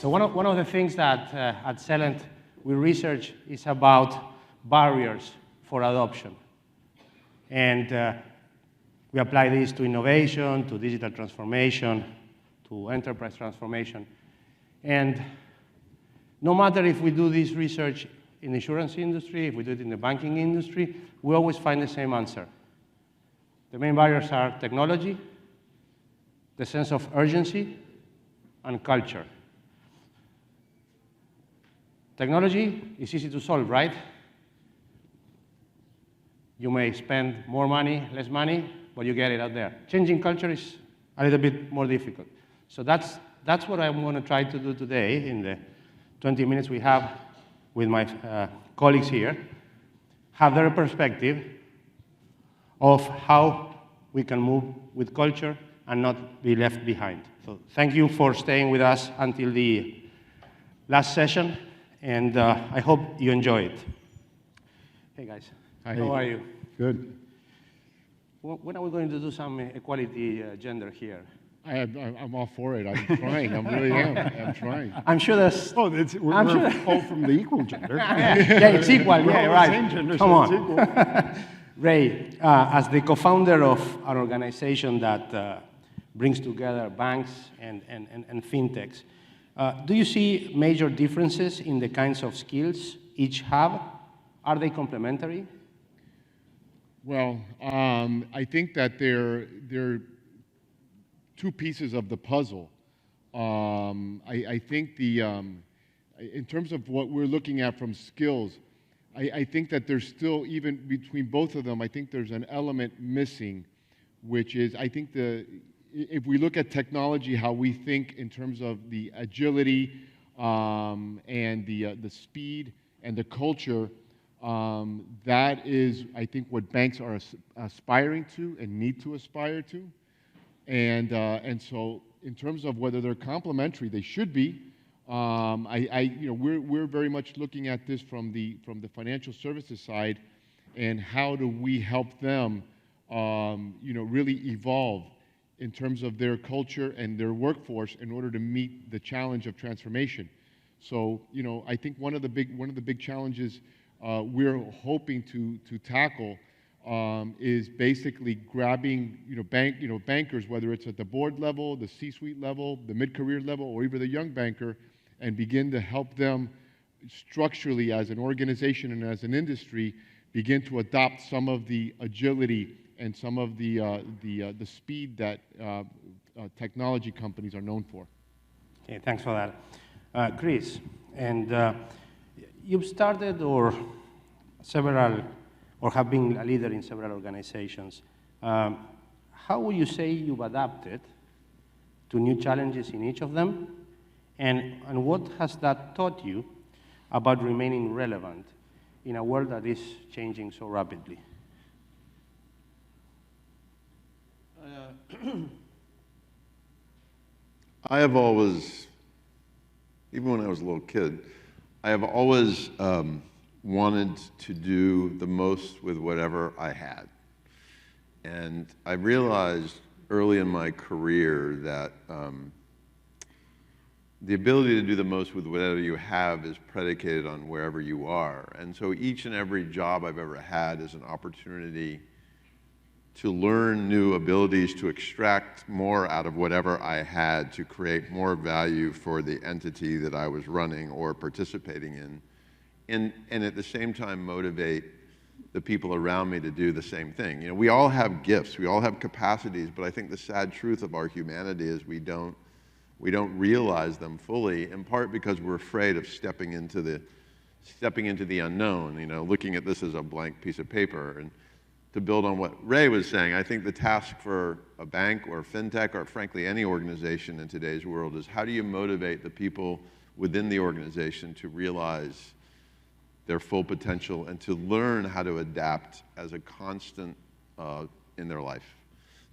So one of the things that at Celent we research is about barriers for adoption. And we apply this to innovation, to digital transformation, to enterprise transformation. And no matter if we do this research in the insurance industry, if we do it in the banking industry, we always find the same answer. The main barriers are technology, the sense of urgency, and culture. Technology is easy to solve, right? You may spend more money, less money, but you get it out there. Changing culture is a little bit more difficult. So that's what I'm going to try to do today in the 20 minutes we have with my colleagues here, have their perspective of how we can move with culture and not be left behind. So thank you for staying with us until the last session, and I hope you enjoy it. Hey guys, Hi. How are you? Good. When are we going to do some equality gender here? I'm all for it. I'm trying. I really am. I'm trying. I'm sure there's... Oh, we're all from the equal gender. Yeah, it's equal. We're Yeah, all right. the same gender, Come so on. it's equal. Ray, as the co-founder of an organization that brings together banks and fintechs, do you see major differences in the kinds of skills each have? Are they complementary? Well, I think that they're two pieces of the puzzle. I think in terms of what we're looking at from skills, I think that there's still, even between both of them, I think there's an element missing, which is, I think if we look at technology, how we think in terms of the agility and the speed and the culture, that is, I think, what banks are aspiring to and need to aspire to. And so, in terms of whether they're complementary, they should be. We're very much looking at this from the financial services side, and how do we help them, really evolve in terms of their culture and their workforce in order to meet the challenge of transformation. So, I think one of the big challenges we're hoping to tackle is basically grabbing, bankers, whether it's at the board level, the C-suite level, the mid-career level, or even the young banker, and begin to help them structurally as an organization and as an industry begin to adopt some of the agility and some of the speed that technology companies are known for. Okay, thanks for that. Chris, and you've started or have been a leader in several organizations. How would you say you've adapted to new challenges in each of them? And what has that taught you about remaining relevant in a world that is changing so rapidly? I have always, even when I was a little kid, I have always wanted to do the most with whatever I had. And I realized early in my career that the ability to do the most with whatever you have is predicated on wherever you are. And so each and every job I've ever had is an opportunity to learn new abilities, to extract more out of whatever I had, to create more value for the entity that I was running or participating in, and at the same time motivate the people around me to do the same thing. We all have gifts, we all have capacities, but I think the sad truth of our humanity is we don't realize them fully, in part because we're afraid of stepping into the unknown, looking at this as a blank piece of paper. And to build on what Ray was saying, I think the task for a bank or fintech or frankly any organization in today's world is how do you motivate the people within the organization to realize their full potential and to learn how to adapt as a constant in their life.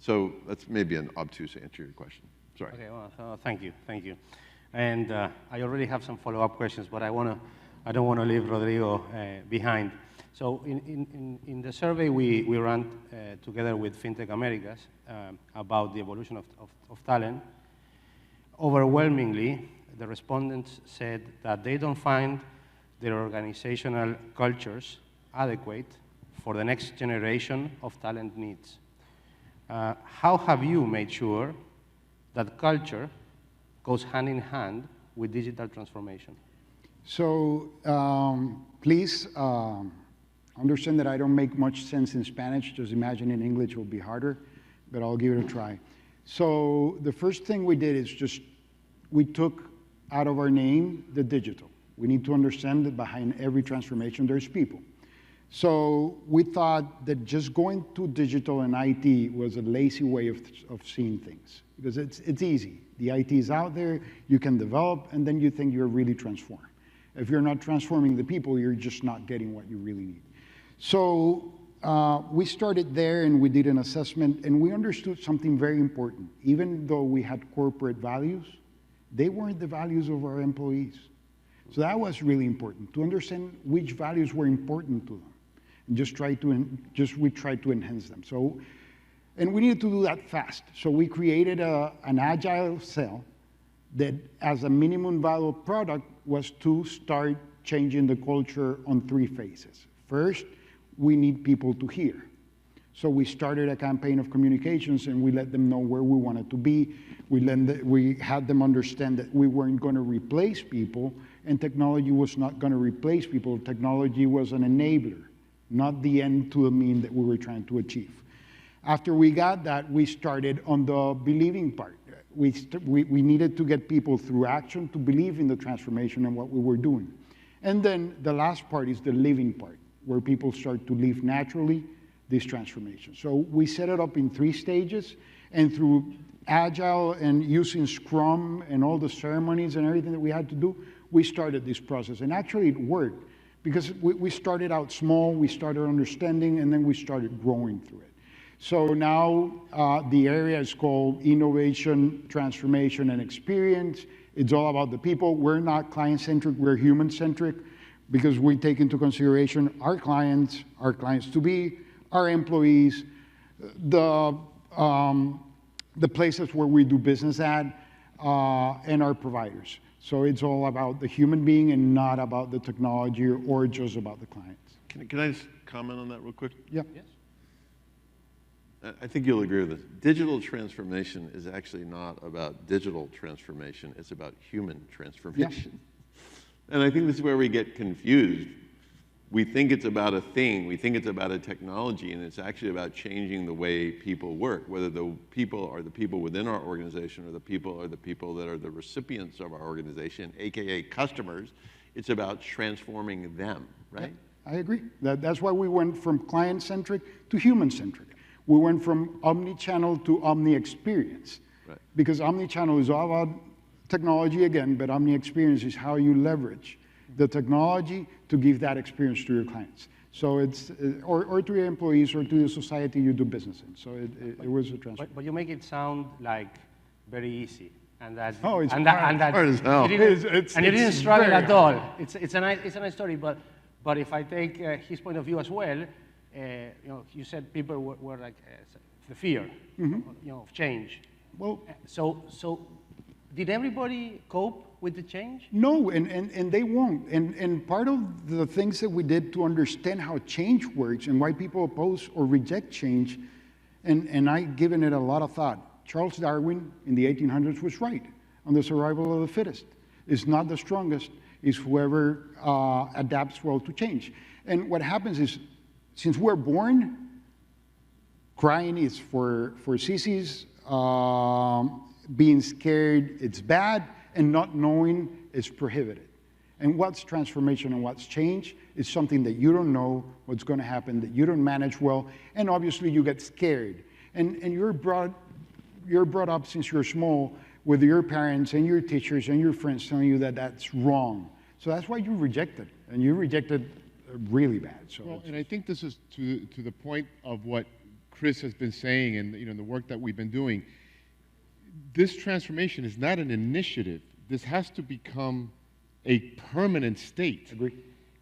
So that's maybe an obtuse answer to your question. Sorry. Okay, well, thank you. And I already have some follow-up questions, but I don't want to leave Rodrigo behind. So in the survey we ran together with Fintech Americas about the evolution of talent, overwhelmingly the respondents said that they don't find their organizational cultures adequate for the next generation of talent needs. How have you made sure that culture goes hand in hand with digital transformation? So please understand that I don't make much sense in Spanish. Just imagine in English it will be harder, but I'll give it a try. So the first thing we did is just we took out of our name the digital. We need to understand that behind every transformation there's people. So we thought that just going to digital and IT was a lazy way of seeing things, because it's easy. The IT is out there, you can develop, and then you think you're really transformed. If you're not transforming the people, you're just not getting what you really need. So we started there and we did an assessment, and we understood something very important. Even though we had corporate values, they weren't the values of our employees. So that was really important, to understand which values were important to them, and we tried to enhance them. So, and we needed to do that fast. So we created an agile cell that, as a minimum viable product, was to start changing the culture on 3 phases. First, we need people to hear. So we started a campaign of communications, and we let them know where we wanted to be. We had them understand that we weren't going to replace people, and technology was not going to replace people. Technology was an enabler, not the end to the mean that we were trying to achieve. After we got that, we started on the believing part. We needed to get people through action to believe in the transformation and what we were doing. And then the last part is the living part, where people start to live naturally this transformation. So we set it up in 3 stages, and through Agile and using Scrum and all the ceremonies and everything that we had to do, we started this process. And actually it worked, because we started out small, we started understanding, and then we started growing through it. So now the area is called Innovation, Transformation, and Experience. It's all about the people. We're not client-centric, we're human-centric, because we take into consideration our clients to be, our employees, the places where we do business at, and our providers. So it's all about the human being and not about the technology or just about the clients. Can I just comment on that real quick? Yeah. Yes. I think you'll agree with this. Digital transformation is actually not about digital transformation, it's about human transformation. Yeah. And I think this is where we get confused. We think it's about a thing, we think it's about a technology, and it's actually about changing the way people work, whether the people are the people within our organization or the people are the people that are the recipients of our organization, AKA customers. It's about transforming them, right? Yeah, I agree. That's why we went from client-centric to human-centric. We went from omni-channel to omni-experience. Right. Because omni-channel is all about technology again, but omni-experience is how you leverage the technology to give that experience to your clients. So it's, or to your employees or to the society you do business in. So it was a transfer. But you make it sound like very easy. And that, oh, it's and hard. That hard as hell. You didn't struggle at all. It's a nice story, but if I take his point of view as well, you said people were like the fear, of change. Well, so did everybody cope with the change? No, and they won't. And part of the things that we did to understand how change works and why people oppose or reject change, and I've given it a lot of thought. Charles Darwin in the 1800s was right on the survival of the fittest. It's not the strongest, it's whoever adapts well to change. And what happens is, since we're born, crying is for sissies, being scared, it's bad, and not knowing is prohibited. And what's transformation and what's change is something that you don't know what's going to happen, that you don't manage well, and obviously you get scared. And you're brought up since you're small with your parents and your teachers and your friends telling you that that's wrong. So that's why you reject it, and you reject it really bad. So well, and I think this is to the point of what Chris has been saying and the work that we've been doing. This transformation is not an initiative. This has to become a permanent state. Agree.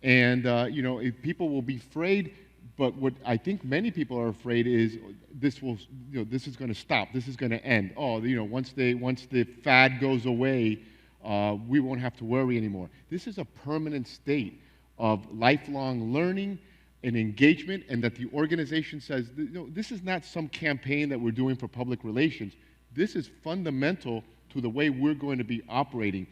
And if people will be afraid, but what I think many people are afraid is this will, this is going to stop. This is going to end. Oh, once the fad goes away, we won't have to worry anymore. This is a permanent state of lifelong learning and engagement, and that the organization says, no, this is not some campaign that we're doing for public relations. This is fundamental to the way we're going to be operating.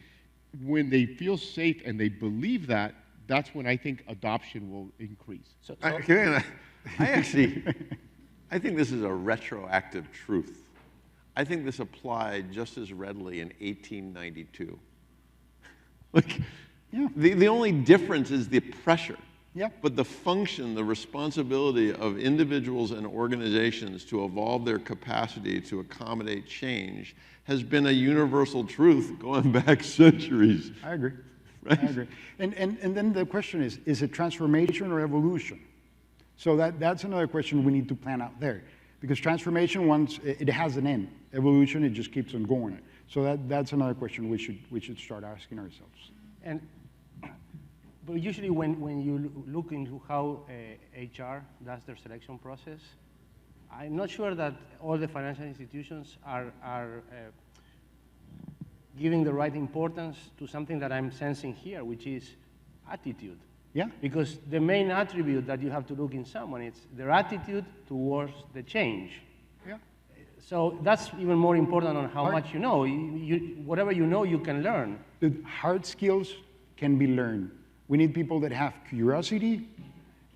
When they feel safe and they believe that, that's when I think adoption will increase. I think this is a retroactive truth. I think this applied just as readily in 1892. Like, Yeah. the only difference is the pressure. Yeah. But the function, the responsibility of individuals and organizations to evolve their capacity to accommodate change has been a universal truth going back centuries. I agree. Right? I agree. And then the question is it transformation or evolution? So that's another question we need to plan out there. Because transformation, once it has an end. Evolution, it just keeps on going. So that's another question we should start asking ourselves. But usually when you look into how HR does their selection process, I'm not sure that all the financial institutions are giving the right importance to something that I'm sensing here, which is attitude. Yeah. Because the main attribute that you have to look in someone is their attitude towards the change. Yeah. So that's even more important on how Hard. much you know. Whatever you know, you can learn. The hard skills can be learned. We need people that have curiosity,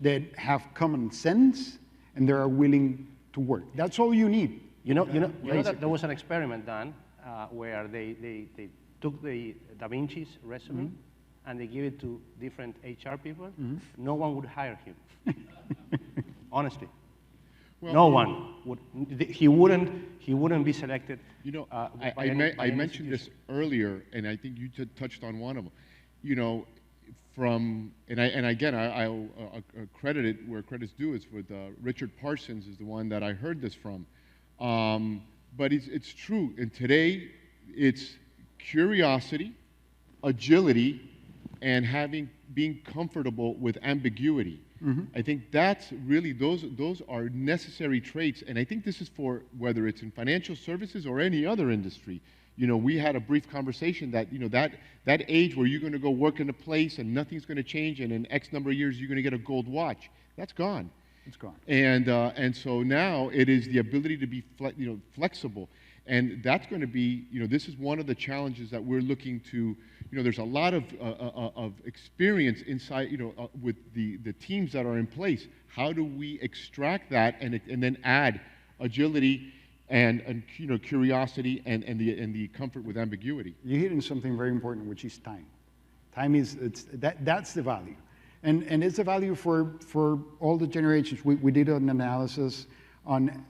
that have common sense, and they are willing to work. That's all you need. You know that basically. there was an experiment done where they took the Da Vinci's resume and they gave it to different HR people. No one would hire him. Honestly. Well, No one would. He wouldn't be selected. You know, by I any mentioned this institution. earlier, and I think you touched on one of them. You know, again, I'll credit it where credit's due. It's with Richard Parsons is the one that I heard this from. But it's true. And today, it's curiosity, agility, and being comfortable with ambiguity. I think that's really, those are necessary traits. And I think this is for whether it's in financial services or any other industry. You know, we had a brief conversation that, you know, that age where you're going to go work in a place and nothing's going to change, and in X number of years you're going to get a gold watch. That's gone. It's gone. And so now it is the ability to be flexible. And that's going to be, you know, this is one of the challenges that we're looking to, you know, there's a lot of experience inside, you know, with the teams that are in place. How do we extract that and then add agility and you know, curiosity and the comfort with ambiguity? You're hitting something very important, which is time. Time that's the value. And it's a value for all the generations. We did an analysis on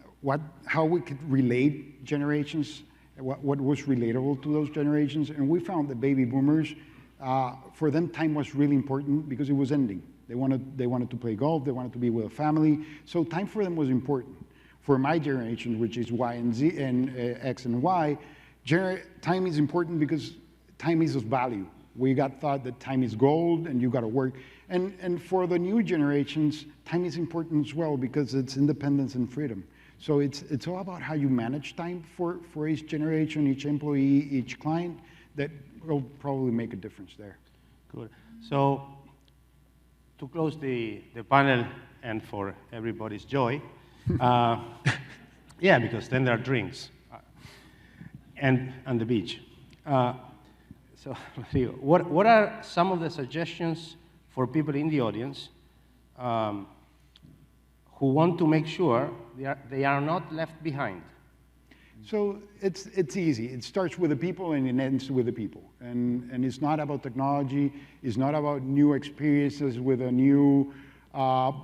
how we could relate generations, what was relatable to those generations, and we found that baby boomers, for them time was really important because it was ending. They wanted to play golf, they wanted to be with a family, so time for them was important. For my generation, which is Y and Z and X and Y, time is important because time is of value. We got thought that time is gold and you got to work. And for the new generations, time is important as well because it's independence and freedom. So it's all about how you manage time for each generation, each employee, each client. That will probably make a difference there. Good. So to close the panel and for everybody's joy, yeah, because then there are drinks and the beach. So, Rodrigo, what are some of the suggestions for people in the audience who want to make sure they are not left behind? So it's easy. It starts with the people and it ends with the people. And it's not about technology. It's not about new experiences with a new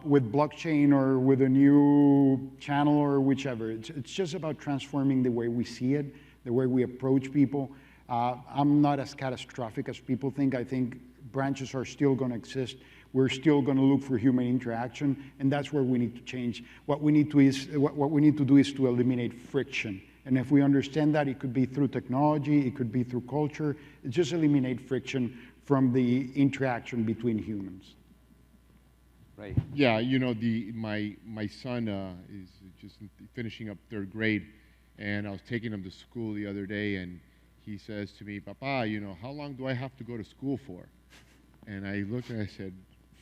with blockchain or with a new channel or whichever. It's just about transforming the way we see it, the way we approach people. I'm not as catastrophic as people think. I think branches are still going to exist. We're still going to look for human interaction, and that's where we need to change. What we need to do is to eliminate friction. And if we understand that, it could be through technology, it could be through culture. It's just eliminate friction from the interaction between humans. Right. Yeah, you know, my son is just finishing up 3rd grade, and I was taking him to school the other day, and he says to me, Papa, you know, how long do I have to go to school for? And I looked and I said,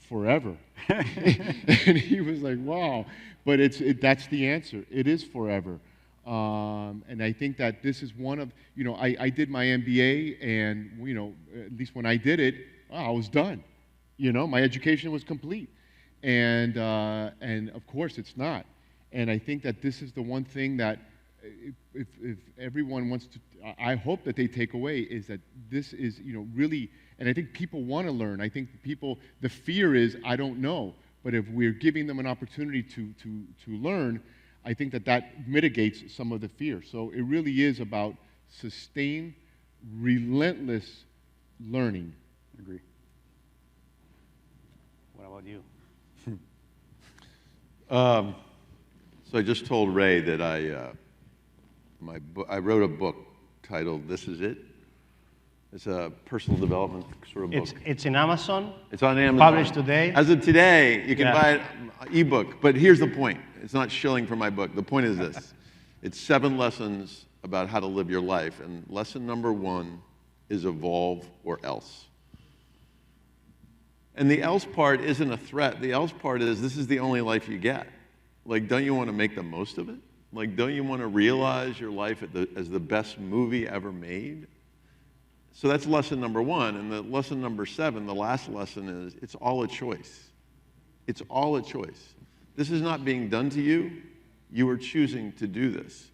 forever. And he was like, wow. But that's the answer. It is forever. And I think that this is one of, you know, I did my MBA, and, you know, at least when I did it, I was done. You know, my education was complete. And of course it's not. And I think that this is the one thing that if everyone wants to, I hope that they take away, is that this is, you know, really, and I think people want to learn. I think people, the fear is, I don't know. But if we're giving them an opportunity to learn, I think that mitigates some of the fear. So it really is about sustained, relentless learning. Agree. What about you? So I just told Ray that I wrote a book titled "This Is It." It's a personal development sort of book. It's in Amazon. It's on Amazon. Published today. As of today, you can Yeah. buy it ebook. But here's the point. It's not shilling for my book. The point is this. It's 7 lessons about how to live your life. And lesson number 1 is evolve or else. And the else part isn't a threat. The else part is this is the only life you get. Like, don't you want to make the most of it? Like, don't you want to realize your life as the best movie ever made? So that's lesson number 1. And the lesson number 7, the last lesson, is it's all a choice. It's all a choice. This is not being done to you. You are choosing to do this.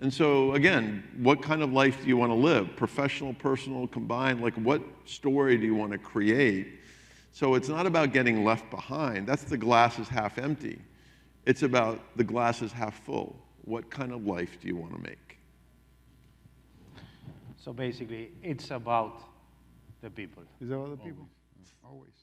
And so, again, what kind of life do you want to live? Professional, personal, combined? Like, what story do you want to create? So it's not about getting left behind. That's the glass is half empty. It's about the glass is half full. What kind of life do you want to make? So basically, it's about the people. Is that all the people? Always.